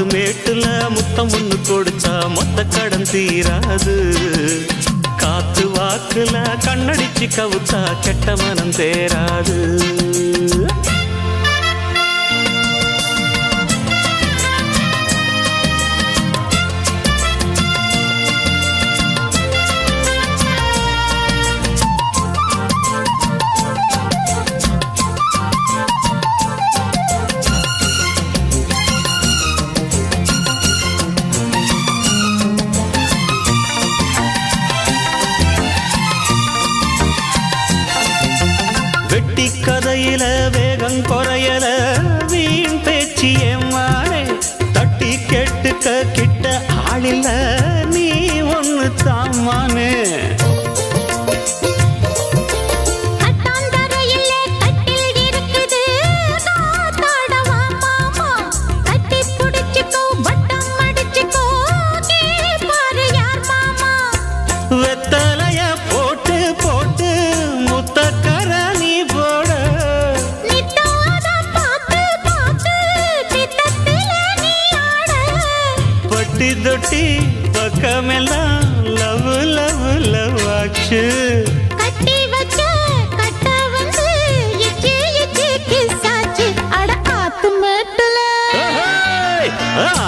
ஆத்து மேட்டுல முத்தம் ஒண்ணு கொடுத்தா மொத்த கடன் தீராது. காத்து வாக்குல கண்ணடிச்சு கவுத்தா கெட்ட மனம் தேராது. வெட்டி கதையில வேகம் குறையல வீண் பேச்சு ஏமானே. தட்டி கேட்டுக்க கிட்ட ஆளில்ல நீ ஒண்ணு தாமானே. வெத்தலைய போட்டு போட்டு முத்தக்கர நீ போட. பட்டி தொட்டி பக்கமெல்லாம் லவ் லவ் லவ் ஆச்சு. கட்டி வச்ச கட்ட வந்து இச்சி இச்சி கிசாச்சு. அட ஆத்து மேட்டுல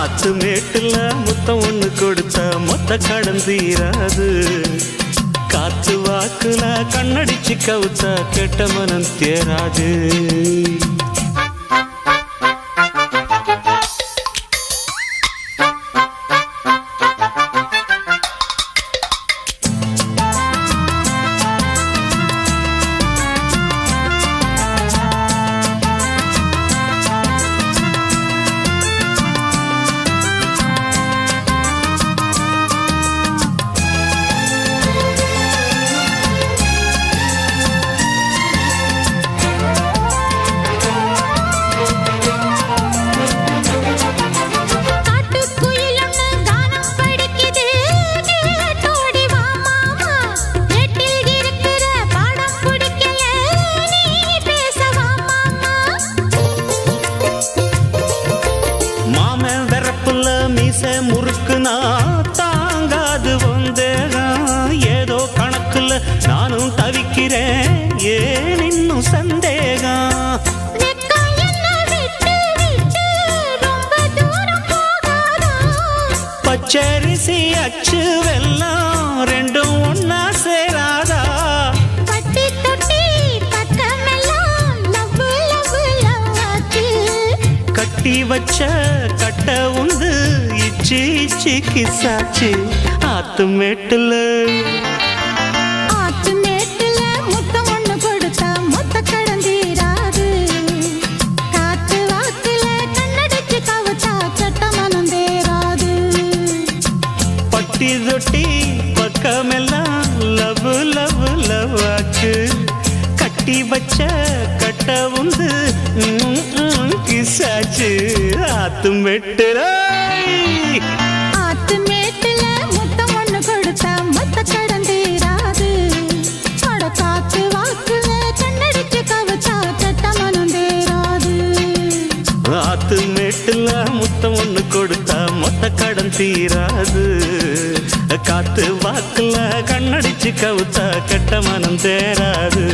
ஆத்து மேட்டுல முத்தம் ஒண்ணு கொடுத்தா மொத்த கடன் தீராது. காத்து வாக்குல கண்ணடிச்சு கவுத்தா கெட்ட மனம் தேராது. முறுக்குனா தாங்காது வந்தேன். ஏதோ கணக்குல நானும் தவிக்கிறேன். ஏன் இன்னும் சந்தேகம்? பச்சரிசி அச்சு வெல்லம் ரெண்டும் ஒன்னா சேராதா? கட்டி வச்ச கட்ட உந்து இச்சி இச்சி கிசாச்சு. ஆத்து மேட்டுல ஆத்து மேட்டுல முத்தம் ஒண்ணு கொடுத்தா மொத்த கடன் தீராது. காத்து வாக்குல கண்ணடிச்சு கவுத்தா கெட்ட மனம் தேராது. பட்டி தொட்டி பக்கமெல்லாம் லவ் லவ் லவ் ஆச்சு. கட்டி வச்ச கட்ட உந்து கிசாச்சு. ஆத்து மேட்டுல ஆத்து மேட்டுல முத்தம் ஒண்ணு கொடுத்தா மொத்த கடன் தீராது. அட காத்து வாக்குல கண்ணடிச்சு கவுத்தா கெட்ட மனம் தேராது. ஆத்து மேட்டுல முத்தம் ஒண்ணு கொடுத்தா மொத்த கடன் தீராது. காத்து வாக்குல கண்ணடிச்சு கவுத்தா கெட்ட மனம் தேராது.